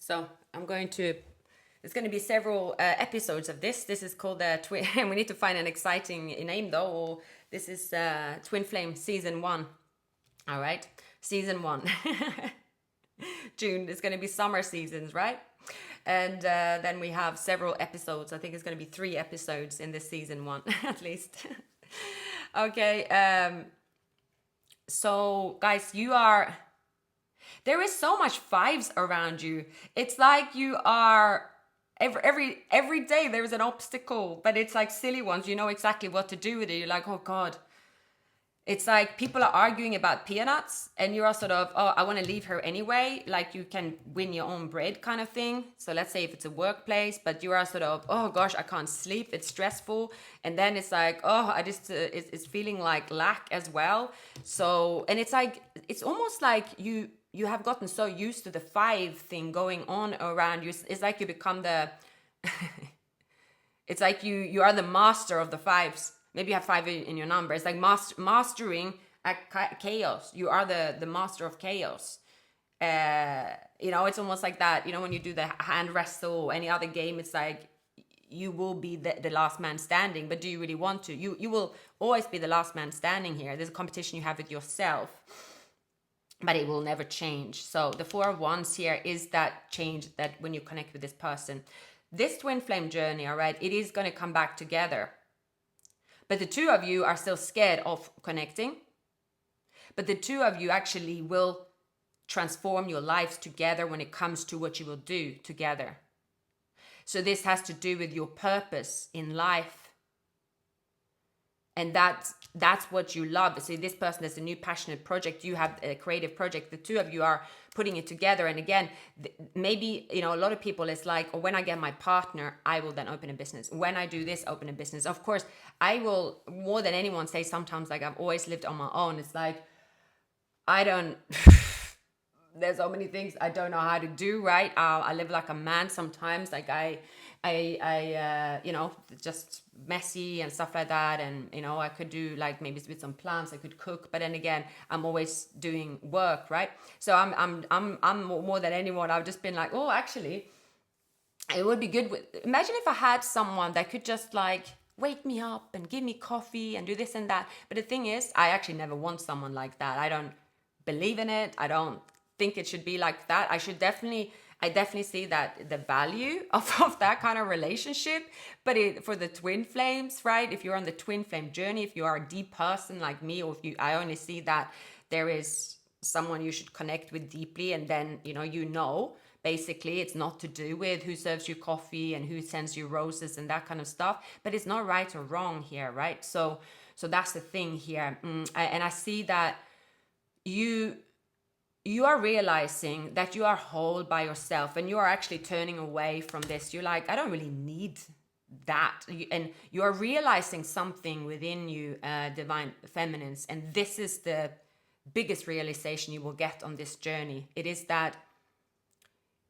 So I'm going to. There's going to be several episodes of this. This is called Twin. We need to find an exciting name though. Or this is Twin Flame Season 1. All right, Season 1. June. It's going to be summer seasons, right? And then we have several episodes. I think it's going to be 3 episodes in this Season 1 at least. Okay. So guys, there is so much vibes around you. It's like you are every day there is an obstacle, but it's like silly ones. You know exactly what to do with it. You're like, oh God. It's like people are arguing about peanuts and you're sort of, oh, I want to leave her anyway. Like you can win your own bread kind of thing. So let's say if it's a workplace, but you are sort of, oh gosh, I can't sleep. It's stressful. And then it's like, oh, I just, it's feeling like lack as well. So, and it's like, it's almost like you have gotten so used to the 5 thing going on around you. It's like you become it's like you are the master of the 5s. Maybe you have 5 in your number. It's like mastering chaos. You are the master of chaos. It's almost like that. When you do the hand wrestle or any other game, it's like you will be the last man standing. But do you really want to? You will always be the last man standing here. There's a competition you have with yourself, but it will never change. So the 4 of Wands here is that change that when you connect with this person. This twin flame journey, all right, it is going to come back together. But the 2 of you are still scared of connecting. But the 2 of you actually will transform your lives together when it comes to what you will do together. So this has to do with your purpose in life. And that's what you love. So this person has a new passionate project. You have a creative project. The 2 of you are putting it together. And again, maybe, a lot of people, it's like, oh, when I get my partner, I will then open a business. When I do this, open a business. Of course, I will more than anyone say sometimes, like I've always lived on my own. It's like, there's so many things I don't know how to do, right? I live like a man sometimes. Like I just messy and stuff like that. And, I could do like maybe with some plants, I could cook. But then again, I'm always doing work, right? So I'm more than anyone. I've just been like, oh, actually, it would be good. Imagine if I had someone that could just like wake me up and give me coffee and do this and that. But the thing is, I actually never want someone like that. I don't believe in it. I don't think it should be like that. I definitely see that the value of that kind of relationship. But for the twin flames, right? If you're on the twin flame journey, if you are a deep person like me, or I only see that there is someone you should connect with deeply, and then basically it's not to do with who serves you coffee and who sends you roses and that kind of stuff. But it's not right or wrong here, right? So that's the thing here. And I see that you are realizing that you are whole by yourself, and you are actually turning away from this. You're like, I don't really need that. And you are realizing something within you, divine feminines. And this is the biggest realization you will get on this journey. It is that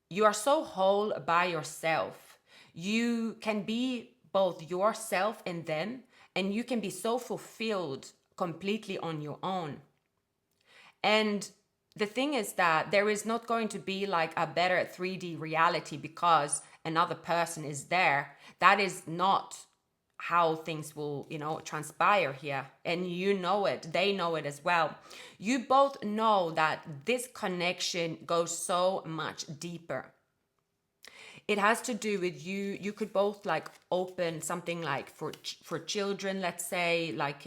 you are so whole by yourself. You can be both yourself and them, and you can be so fulfilled completely on your own. And the thing is that there is not going to be like a better 3D reality because another person is there. That is not how things will, transpire here. And you know it. They know it as well. You both know that this connection goes so much deeper. It has to do with you could both like open something like for children, let's say, like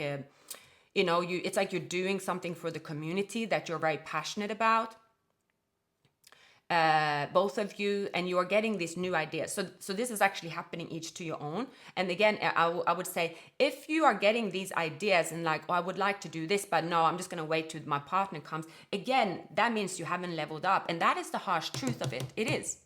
it's like you're doing something for the community that you're very passionate about, both of you, and you are getting these new ideas. So this is actually happening each to your own. And again, I would say, if you are getting these ideas and like, oh, I would like to do this, but no, I'm just going to wait till my partner comes. Again, that means you haven't leveled up. And that is the harsh truth of it. It is.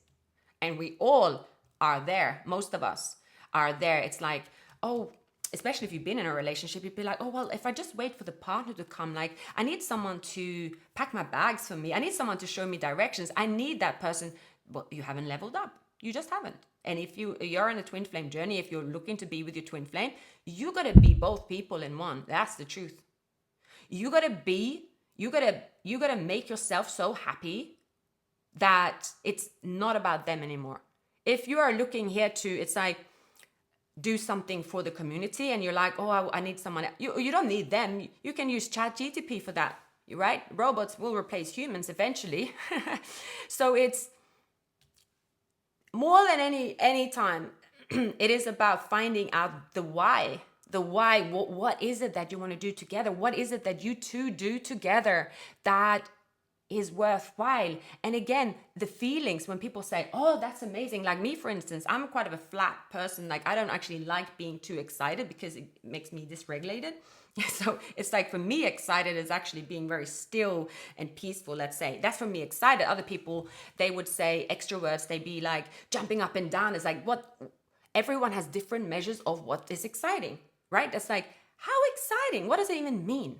And we all are there. Most of us are there. It's like, oh, especially if you've been in a relationship, you'd be like, oh, well, if I just wait for the partner to come, like I need someone to pack my bags for me. I need someone to show me directions. I need that person. Well, you haven't leveled up. You just haven't. And if you're in a twin flame journey, if you're looking to be with your twin flame, you got to be both people in one. That's the truth. You got to make yourself so happy that it's not about them anymore. If you are looking here to, it's like, do something for the community and you're like, oh, I need someone. You don't need them. You can use ChatGPT for that, right? Robots will replace humans eventually. So it's more than any time, it is about finding out the why. The why, what is it that you want to do together? What is it that you two do together that is worthwhile? And again, the feelings when people say, oh, that's amazing. Like me, for instance, I'm quite of a flat person. Like I don't actually like being too excited because it makes me dysregulated. So it's like, for me, excited is actually being very still and peaceful, let's say. That's for me, excited. Other people, they would say extroverts, they'd be like jumping up and down. It's like, what? Everyone has different measures of what is exciting, right? That's like, how exciting? What does it even mean?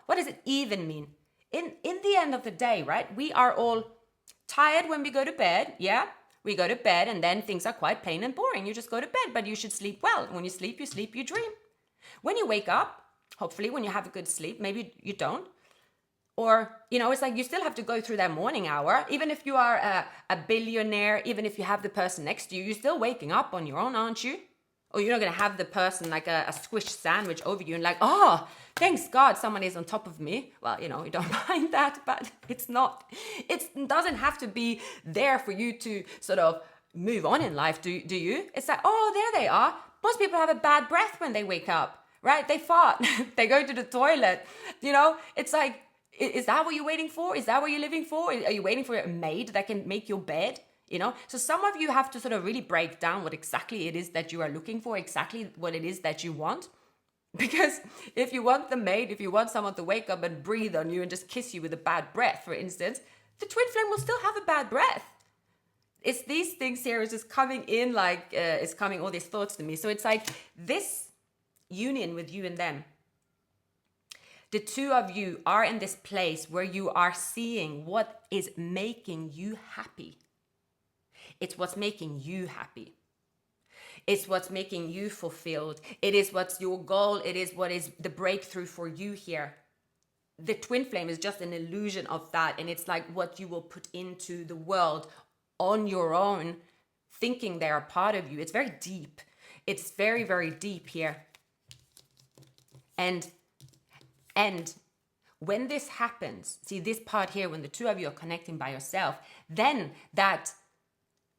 What does it even mean? In the end of the day, right? We are all tired when we go to bed. Yeah, we go to bed and then things are quite plain and boring. You just go to bed, but you should sleep well. When you sleep, you dream. When you wake up, hopefully when you have a good sleep, maybe you don't. Or, it's like you still have to go through that morning hour. Even if you are a billionaire, even if you have the person next to you, you're still waking up on your own, aren't you? Or you're not going to have the person like a squished sandwich over you and like, oh, thanks God someone is on top of me. Well, you don't mind that, but it doesn't have to be there for you to sort of move on in life, do you? It's like, oh, there they are. Most people have a bad breath when they wake up, right? They fart, they go to the toilet, it's like, is that what you're waiting for? Is that what you're living for? Are you waiting for a maid that can make your bed? So some of you have to sort of really break down what exactly it is that you are looking for, exactly what it is that you want. Because if you want the maid, if you want someone to wake up and breathe on you and just kiss you with a bad breath, for instance, the twin flame will still have a bad breath. It's these things here is just coming in like, it's coming all these thoughts to me. So it's like this union with you and them. The two of you are in this place where you are seeing what is making you happy. It's what's making you happy. It's what's making you fulfilled. It is what's your goal. It is what is the breakthrough for you here. The twin flame is just an illusion of that. And it's like what you will put into the world on your own, thinking they're a part of you. It's very deep. It's very, very deep here. And when this happens, see this part here, when the two of you are connecting by yourself, then that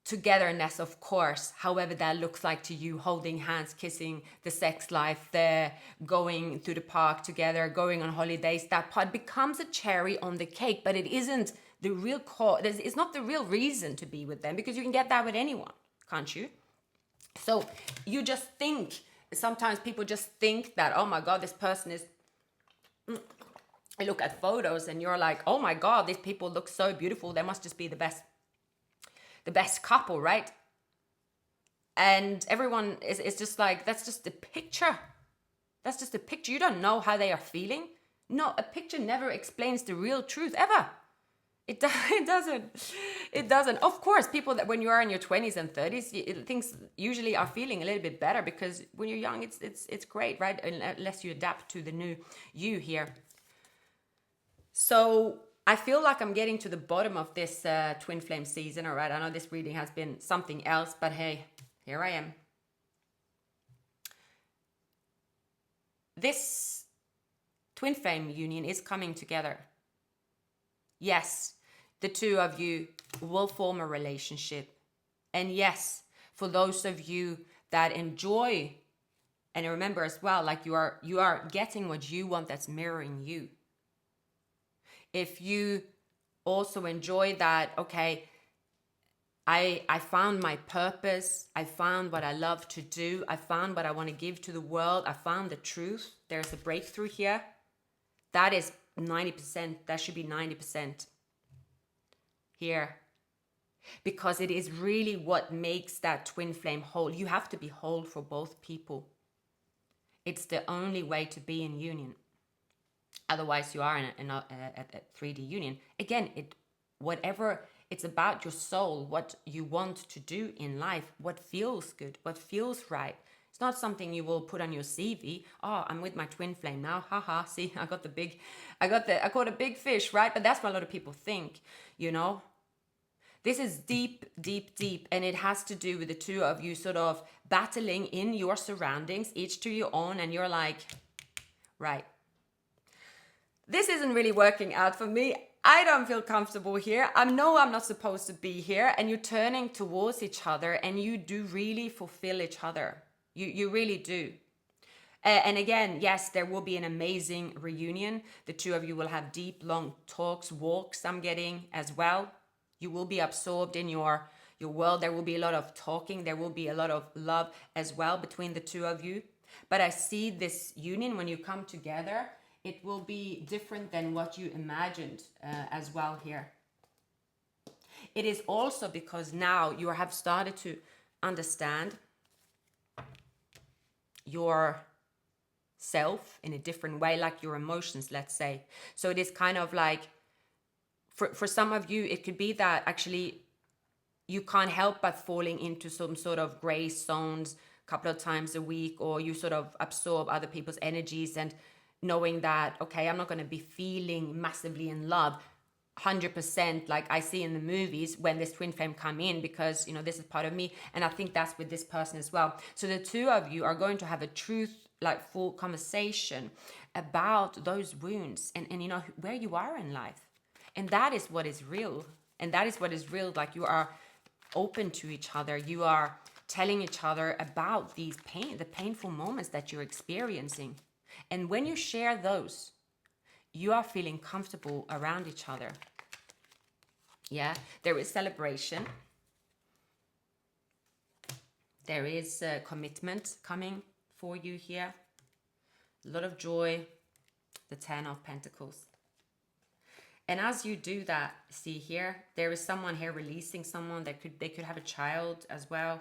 togetherness, of course, however that looks like to you, holding hands, kissing, the sex life, the going to the park together, going on holidays, that part becomes a cherry on the cake, but it isn't the real core. It's not the real reason to be with them, because you can get that with anyone, can't you? So you just think, sometimes people just think that, oh my God, this person is, I look at photos and you're like, oh my God, these people look so beautiful. They must just be the best couple, right? And everyone is just like, that's just a picture. That's just a picture. You don't know how they are feeling. No, a picture never explains the real truth ever. It doesn't. Of course, people that when you are in your 20s and 30s, things usually are feeling a little bit better, because when you're young, it's great, right? Unless you adapt to the new you here. So I feel like I'm getting to the bottom of this twin flame season. All right, I know this reading has been something else, but hey, here I am. This twin flame union is coming together. Yes, the two of you will form a relationship. And yes, for those of you that enjoy, and remember as well, like you are getting what you want that's mirroring you. If you also enjoy that, okay, I found my purpose, I found what I love to do, I found what I want to give to the world, I found the truth, there's a breakthrough here, that is 90%, that should be 90% here. Because it is really what makes that twin flame whole. You have to be whole for both people. It's the only way to be in union. Otherwise, you are in a 3D union. Again, whatever it's about your soul, what you want to do in life, what feels good, what feels right. It's not something you will put on your CV. Oh, I'm with my twin flame now. Haha. See, I caught a big fish, right? But that's what a lot of people think, you know. This is deep, deep, deep, and it has to do with the two of you sort of battling in your surroundings, each to your own, and you're like, right, this isn't really working out for me. I don't feel comfortable here. I know I'm not supposed to be here. And you're turning towards each other, and you do really fulfill each other. You really do. And again, yes, there will be an amazing reunion. The two of you will have deep, long talks, walks, I'm getting as well. You will be absorbed in your world. There will be a lot of talking. There will be a lot of love as well between the two of you. But I see this union when you come together, it will be different than what you imagined as well here. It is also because now you have started to understand your self in a different way, like your emotions, let's say. So it is kind of like, for some of you, it could be that actually you can't help but falling into some sort of gray zones a couple of times a week, or you sort of absorb other people's energies and knowing that, okay, I'm not going to be feeling massively in love 100% like I see in the movies when this twin flame come in, because this is part of me. And I think that's with this person as well. So the two of you are going to have a truth, like full conversation about those wounds and where you are in life. And that is what is real. And that is what is real. Like, you are open to each other. You are telling each other about the painful moments that you're experiencing. And when you share those, you are feeling comfortable around each other. Yeah, there is celebration. There is commitment coming for you here. A lot of joy. The 10 of Pentacles. And as you do that, see here, there is someone here releasing someone. They could have a child as well.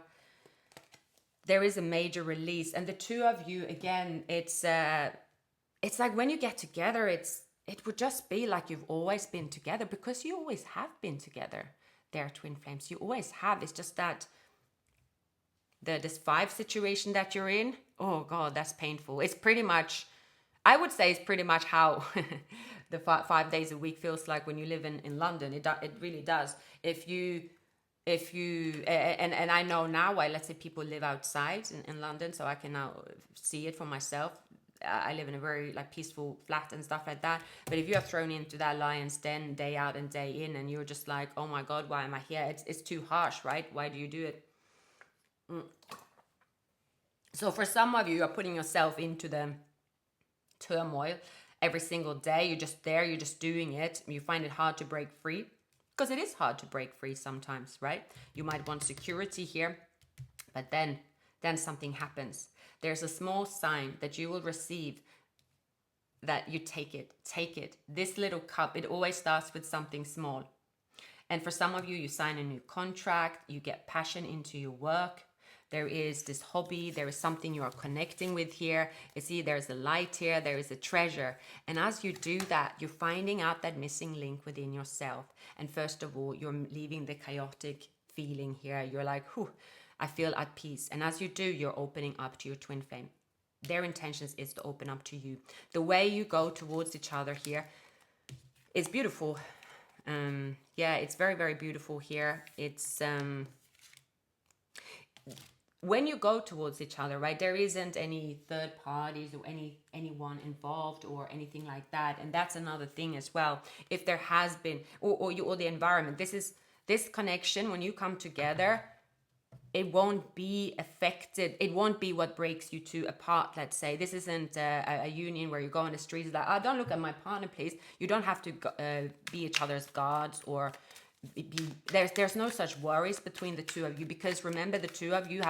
There is a major release. And the two of you, again, it's like when you get together, it would just be like you've always been together, because you always have been together. They're twin flames. You always have. It's just that this 5 situation that you're in, oh God, that's painful. It's pretty much, I would say it's pretty much how the 5 days a week feels like when you live in London. It really does. If you and I know now why, let's say, people live outside in London, so I can now see it for myself. I live in a very peaceful flat and stuff like that. But if you are thrown into that lion's den day out and day in, and you're just like, oh my God, why am I here? It's too harsh, right? Why do you do it? So for some of you, you're putting yourself into the turmoil every single day. You're just there, you're just doing it. You find it hard to break free, because it is hard to break free sometimes, right? You might want security here, but then something happens. There's a small sign that you will receive that you take it. This little cup, it always starts with something small. And for some of you, you sign a new contract, you get passion into your work. There is this hobby, there is something you are connecting with here. You see, there's a light here, there is a treasure. And as you do that, you're finding out that missing link within yourself. And first of all, you're leaving the chaotic feeling here. You're like, whew, I feel at peace. And as you do, you're opening up to your twin flame. Their intentions is to open up to you. The way you go towards each other here is beautiful. Yeah, it's very, very beautiful here. It's when you go towards each other, right, there isn't any third parties or anyone involved or anything like that. And that's another thing as well. If there has been, or the environment, this connection, when you come together, it won't be affected. It won't be what breaks you two apart, let's say. This isn't a union where you go on the streets like, oh, don't look at my partner, please. You don't have to be each other's gods, or there's no such worries between the two of you, because remember, the two of you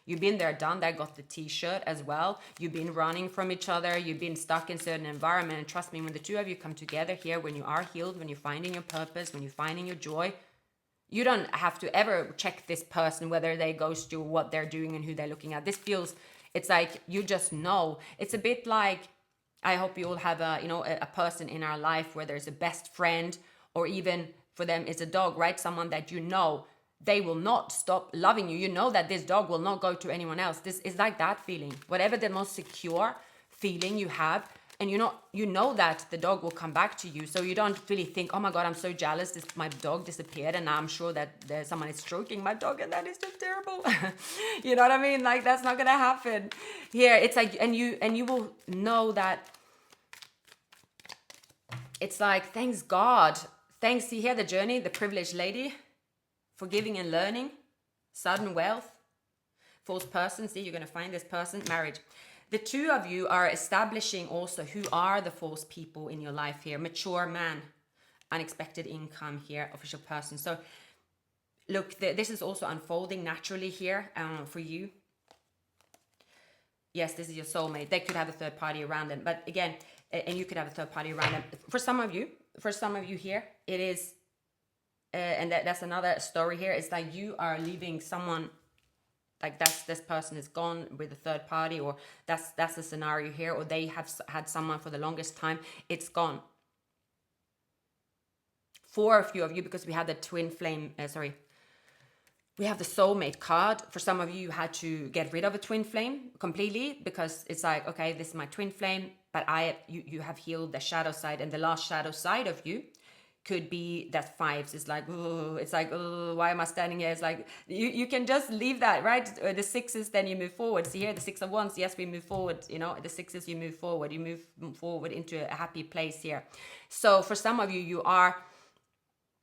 you've been there, done that, got the t-shirt as well. You've been running from each other. You've been stuck in certain environment. And trust me, when the two of you come together here, when you are healed, when you're finding your purpose, when you're finding your joy, you don't have to ever check this person, whether they ghost you, what they're doing, and who they're looking at. It's like you just know. It's a bit like, I hope you all have a person in our life where there's a best friend, or even for them it's a dog, right? Someone that they will not stop loving you. You know that this dog will not go to anyone else. This is like that feeling. Whatever the most secure feeling you have, and you know that the dog will come back to you, so you don't really think, oh my god, I'm so jealous, my dog disappeared and now I'm sure that someone is stroking my dog and that is just terrible. You know what I mean? Like, that's not gonna happen here. It's like, and you will know that it's like, thanks God, thanks, see here, the journey, the privileged lady, forgiving and learning, sudden wealth, false person. See, you're going to find this person, marriage. The two of you are establishing also who are the false people in your life here. Mature man, unexpected income here, official person. So look, this is also unfolding naturally here for you. Yes, this is your soulmate. They could have a third party around them, but again, and you could have a third party around them. For some of you here, it is, and that's another story here. It's like you are leaving someone, like this person is gone with a third party, or that's the scenario here, or they have had someone for the longest time. It's gone. For a few of you, because we had the twin flame, we have the soulmate card. For some of you, you had to get rid of a twin flame completely, because it's like, okay, this is my twin flame, but you have healed the shadow side, and the last shadow side of you could be that fives. It's like, oh, why am I standing here? It's like, you can just leave that, right? The sixes, then you move forward. See here, the six of wands, yes, we move forward, you know, the sixes, you move forward into a happy place here. So for some of you, you are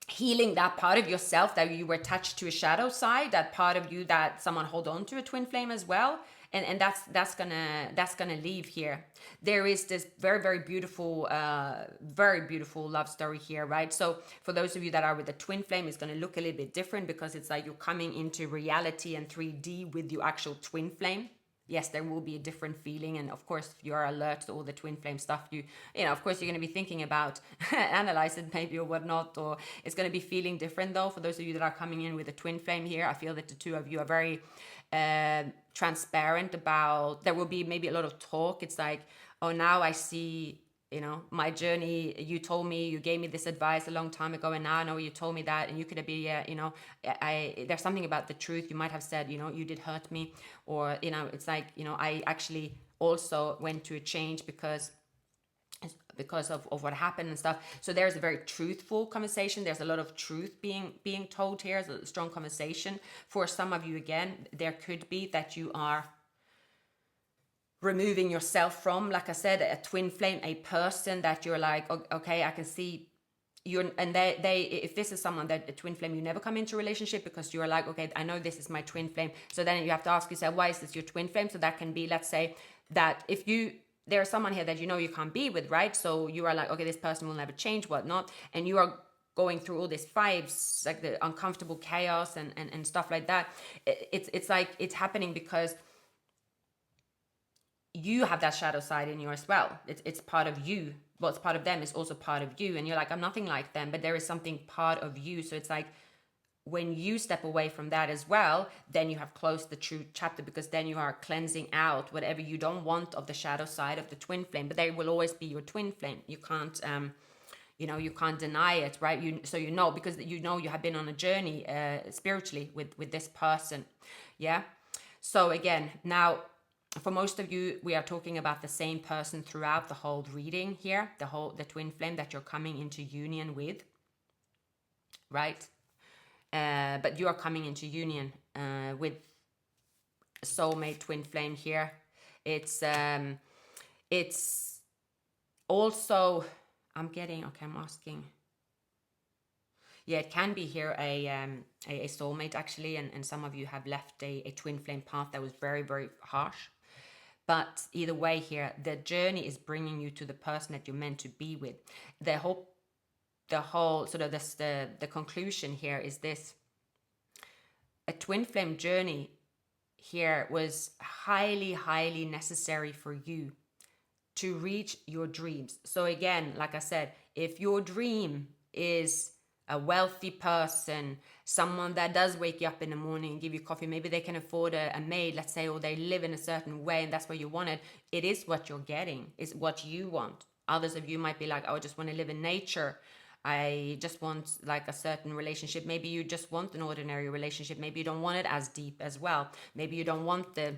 healing that part of yourself that you were attached to a shadow side, that part of you that someone hold on to a twin flame as well, and that's gonna leave here. There is this very, very beautiful love story here, right? So for those of you that are with the twin flame, it's gonna look a little bit different, because it's like you're coming into reality and 3D with your actual twin flame. Yes, there will be a different feeling, and of course, if you are alert to all the twin flame stuff, you know, of course, you're going to be thinking about analyze it maybe or whatnot, or it's going to be feeling different though. For those of you that are coming in with a twin flame here, I feel that the two of you are very transparent about. There will be maybe a lot of talk. It's like, oh, now I see, you know, my journey. You told me, you gave me this advice a long time ago, and now I know you told me that, and you could be, you know, there's something about the truth. You might have said, you know, you did hurt me, or, you know, it's like, you know, I actually also went to a change because of what happened and stuff. So there's a very truthful conversation. There's a lot of truth being told here. There's a strong conversation. For some of you, again, there could be that you are removing yourself from, like I said, a twin flame, a person that you're like, okay, I can see you're, and they if this is someone that a twin flame, you never come into a relationship because you're like, okay, I know this is my twin flame. So then you have to ask yourself, why is this your twin flame? So that can be, let's say that if there's someone here that you know you can't be with, right? So you are like, okay, this person will never change, whatnot, and you are going through all these fives, like the uncomfortable chaos and stuff like that. It's like it's happening because you have that shadow side in you as well. It's part of you. What's part of them is also part of you. And you're like, I'm nothing like them, but there is something part of you. So it's like, when you step away from that as well, then you have closed the true chapter, because then you are cleansing out whatever you don't want of the shadow side of the twin flame. But they will always be your twin flame. You can't, you know, you can't deny it, right? So you know, because you know you have been on a journey spiritually with this person. Yeah. So again, now, for most of you, we are talking about the same person throughout the whole reading here, the twin flame that you're coming into union with, right? But you are coming into union with soulmate twin flame here. It's also, I'm asking. Yeah, it can be here a soulmate actually, and some of you have left a twin flame path that was very, very harsh. But either way here, the journey is bringing you to the person that you're meant to be with. The whole sort of the conclusion here is this: a twin flame journey here was highly, highly necessary for you to reach your dreams. So again, like I said, if your dream is a wealthy person, someone that does wake you up in the morning and give you coffee, maybe they can afford a maid, let's say, or they live in a certain way and that's what you wanted, it is what you're getting, it's what you want. Others of you might be like, oh, I just want to live in nature, I just want like a certain relationship. Maybe you just want an ordinary relationship, maybe you don't want it as deep as well, maybe you don't want the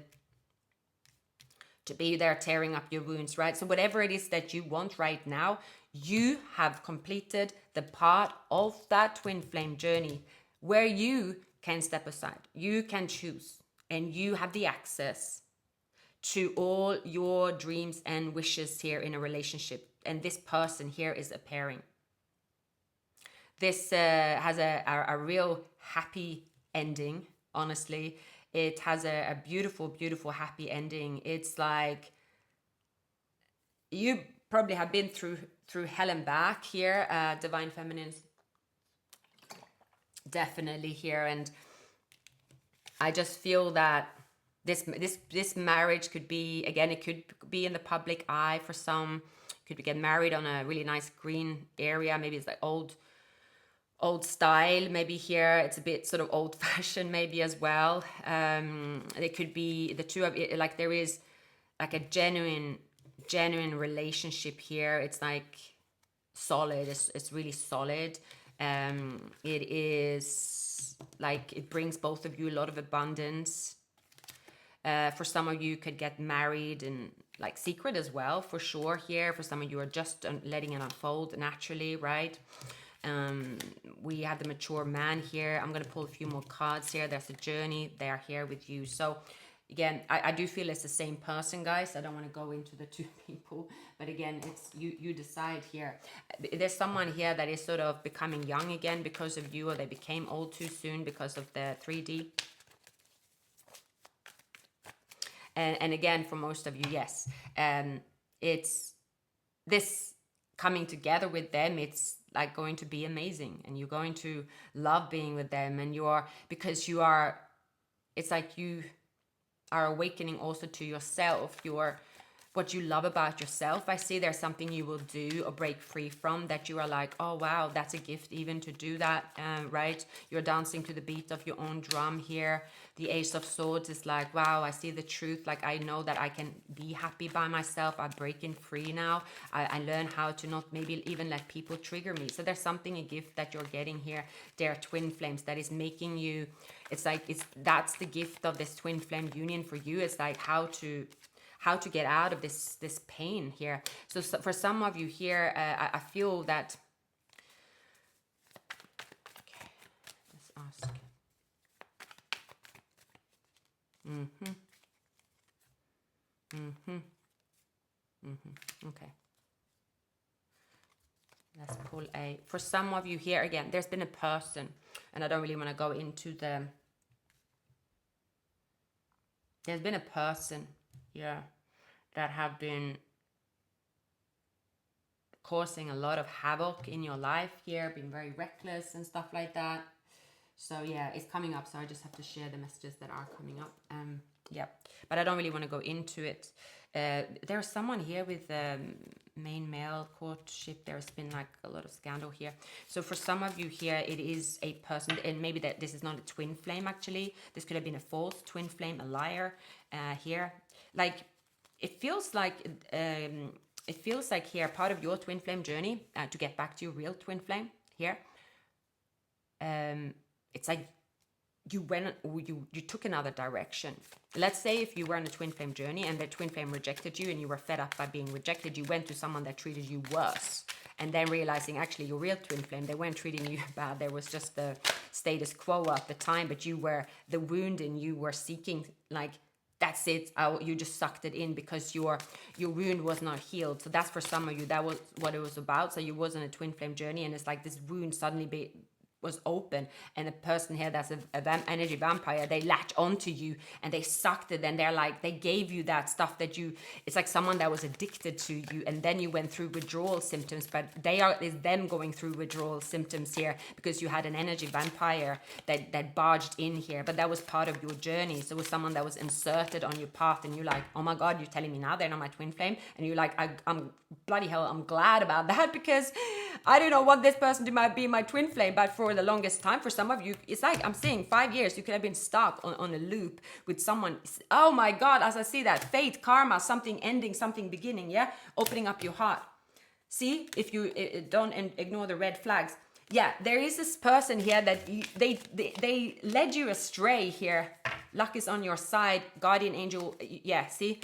to be there tearing up your wounds, right? So whatever it is that you want right now, you have completed the part of that twin flame journey where you can step aside, you can choose, and you have the access to all your dreams and wishes here in a relationship. And this person here is a pairing. This has a real happy ending, honestly. It has a beautiful, beautiful, happy ending. It's like you probably have been through hell and back here, Divine Feminines. Definitely here. And I just feel that this marriage could be, again, it could be in the public eye for some. Could get married on a really nice green area. Maybe it's like old style. Maybe here it's a bit sort of old fashioned maybe as well. It could be the two of it, like there is like a genuine relationship here. It's like solid. It's really solid. It is like it brings both of you a lot of abundance. For some of you could get married in like secret as well, for sure here. For some of you are just letting it unfold naturally, right? We have the mature man here. I'm going to pull a few more cards here. There's a journey. They are here with you. So again, I do feel it's the same person, guys. I don't want to go into the two people, but again, it's you decide here. There's someone here that is sort of becoming young again because of you, or they became old too soon because of the 3D. And again, for most of you, yes, it's this coming together with them. It's like going to be amazing, and you're going to love being with them, and it's like you are awakening also to yourself, what you love about yourself. I see there's something you will do or break free from that you are like, oh wow, that's a gift even to do that, right? You're dancing to the beat of your own drum here. The Ace of Swords is like, wow, I see the truth. Like, I know that I can be happy by myself. I'm breaking free now. I learn how to not maybe even let people trigger me. So there's something, a gift that you're getting here. They're twin flames that is making you, that's the gift of this twin flame union for you. It's like how to get out of this pain here. So for some of you here, I feel that, okay, let's ask. Okay. Let's pull for some of you here, again, there's been a person, and I don't really want to go into there's been a person here that have been causing a lot of havoc in your life here, being very reckless and stuff like that. So yeah, it's coming up, so I just have to share the messages that are coming up. Yeah, but I don't really want to go into it. There's someone here with main male courtship. There's been like a lot of scandal here. So for some of you here, it is a person, and maybe that this is not a twin flame actually. This could have been a false twin flame, a liar here. Like it feels like here part of your twin flame journey to get back to your real twin flame here. It's like you went, or you took another direction. Let's say if you were on a twin flame journey and the twin flame rejected you and you were fed up by being rejected, you went to someone that treated you worse, and then realizing actually your real twin flame, they weren't treating you bad. There was just the status quo at the time, but you were the wound and you were seeking, like, that's it. You just sucked it in because your wound was not healed. So that's for some of you, that was what it was about. So you was on a twin flame journey, and it's like this wound suddenly was open, and a person here that's energy vampire, they latch onto you and they sucked it, and they're like, they gave you that stuff that it's like someone that was addicted to you, and then you went through withdrawal symptoms. But is them going through withdrawal symptoms here because you had an energy vampire that barged in here, but that was part of your journey. So it was someone that was inserted on your path, and you're like, oh my god, you're telling me now they're not my twin flame? And you're like, I'm bloody hell, I'm glad about that, because I do not want this person to be my twin flame. But for the longest time, for some of you, it's like I'm saying 5 years, you could have been stuck on a loop with someone. Oh my god, as I see that, fate, karma, something ending, something beginning, yeah, opening up your heart. See, if you don't ignore the red flags, yeah, there is this person here that they led you astray here. Luck is on your side, guardian angel, yeah, see,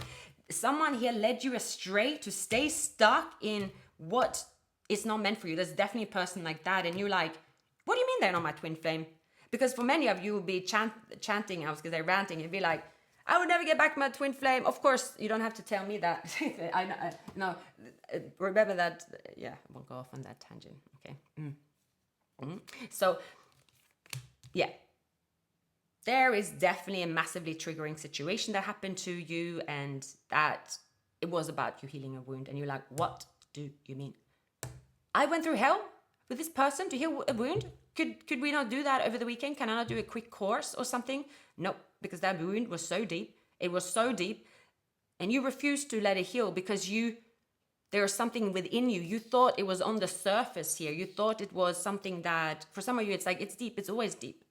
someone here led you astray to stay stuck in what is not meant for you. There's definitely a person like that. And you're like, what do you mean they're not my twin flame? Because for many of you will be chanting, I was going to say ranting, you'd be like, I would never get back to my twin flame. Of course, you don't have to tell me that. I no, remember that. Yeah, I won't go off on that tangent. Okay. So, yeah, there is definitely a massively triggering situation that happened to you, and that it was about you healing a wound. And you're like, what do you mean? I went through hell with this person to heal a wound? Could we not do that over the weekend? Can I not do a quick course or something? No, because that wound was so deep. It was so deep. And you refused to let it heal because there was something within you. You thought it was on the surface here. You thought it was something that, for some of you, it's like, it's deep. It's always deep.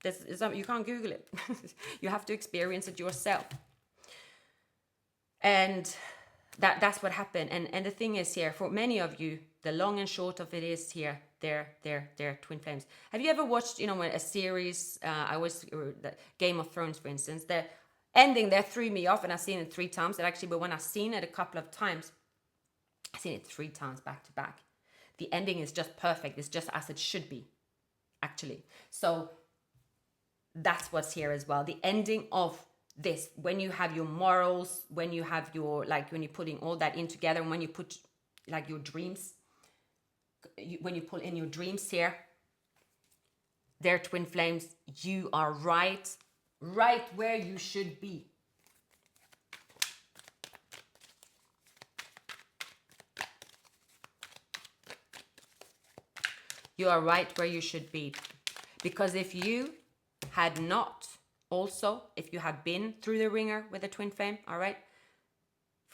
You can't Google it. You have to experience it yourself. And that's what happened. And the thing is here, for many of you, the long and short of it is here, they're twin flames. Have you ever watched, a series, Game of Thrones, for instance, the ending there threw me off, and I've seen it 3 times. But when I've seen it a couple of times, I've seen it 3 times back to back. The ending is just perfect. It's just as it should be, actually. So that's what's here as well. The ending of this, when you have your morals, when you have your, when you're putting all that in together, and when you put your dreams, when you pull in your dreams here, they're twin flames. You are right where you should be. You are right where you should be. Because if you had not also, if you have been through the ringer with a twin flame, all right,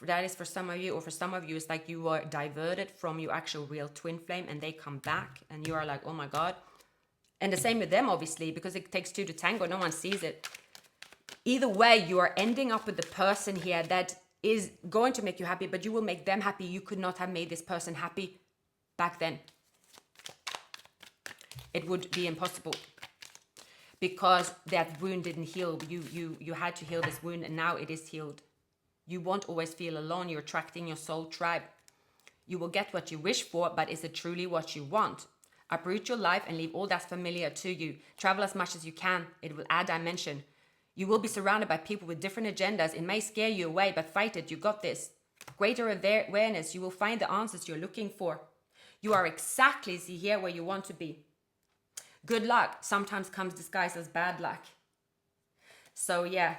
that is for some of you, or for some of you, it's like you were diverted from your actual real twin flame and they come back and you are like, oh my God. And the same with them, obviously, because it takes 2 to tango. No one sees it. Either way, you are ending up with the person here that is going to make you happy, but you will make them happy. You could not have made this person happy back then. It would be impossible. Because that wound didn't heal. You had to heal this wound, and now it is healed. You won't always feel alone. You're attracting your soul tribe. You will get what you wish for, but is it truly what you want? Uproot your life and leave all that's familiar to you. Travel as much as you can. It will add dimension. You will be surrounded by people with different agendas. It may scare you away, but fight it. You got this. Greater awareness. You will find the answers you're looking for. You are exactly, see here, where you want to be. Good luck sometimes comes disguised as bad luck. So yeah,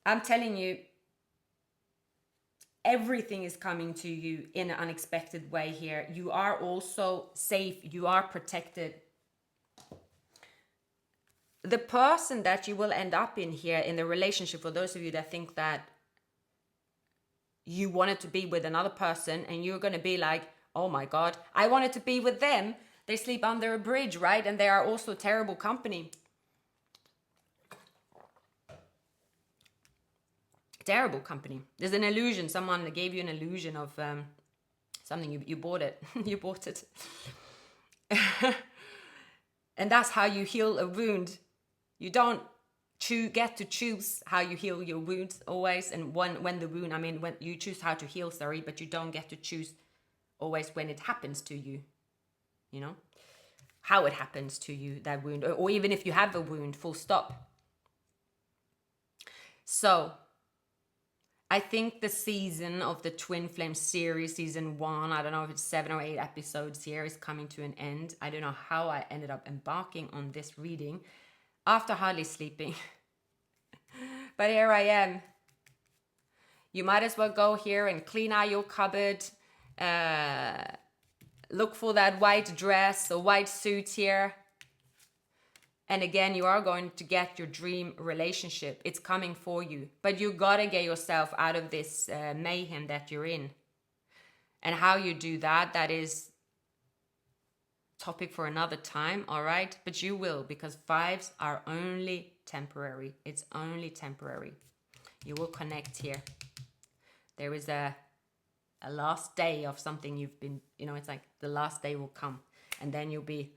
I'm telling you, everything is coming to you in an unexpected way here. You are also safe. You are protected. The person that you will end up in here in the relationship, for those of you that think that you wanted to be with another person and you're going to be like, oh my God, I wanted to be with them. They sleep under a bridge, right? And they are also terrible company. Terrible company. There's an illusion. Someone gave you an illusion of something. You bought it. You bought it. And that's how you heal a wound. You don't get to choose how you heal your wounds always. And when you choose how to heal, but you don't get to choose always when it happens to you. You know, how it happens to you, that wound, or even if you have a wound, full stop. So I think the season of the Twin Flame series, season 1, I don't know if it's 7 or 8 episodes here, is coming to an end. I don't know how I ended up embarking on this reading after hardly sleeping. But here I am. You might as well go here and clean out your cupboard. Look for that white dress or white suit here. And again, you are going to get your dream relationship. It's coming for you. But you gotta get yourself out of this mayhem that you're in. And how you do that, that is topic for another time, all right? But you will, because 5s are only temporary. It's only temporary. You will connect here. There is a last day of something you've been, it's like the last day will come. And then you'll be,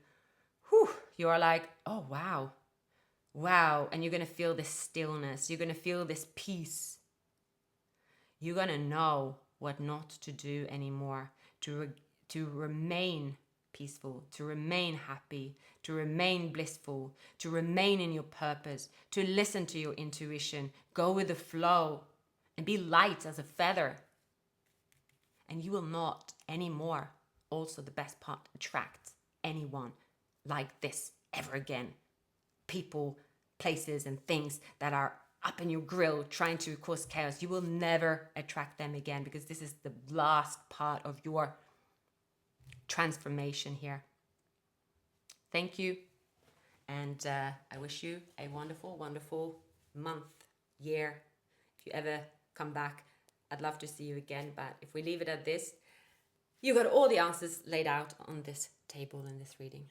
you are like, oh, wow. And you're going to feel this stillness. You're going to feel this peace. you're going to know what not to do anymore to remain peaceful, to remain happy, to remain blissful, to remain in your purpose, to listen to your intuition, go with the flow, and be light as a feather. And you will not anymore, also the best part, attract anyone like this ever again. People, places, and things that are up in your grill trying to cause chaos. You will never attract them again, because this is the last part of your transformation here. Thank you. And I wish you a wonderful, wonderful month, year. If you ever come back, I'd love to see you again. But if we leave it at this, you got all the answers laid out on this table in this reading.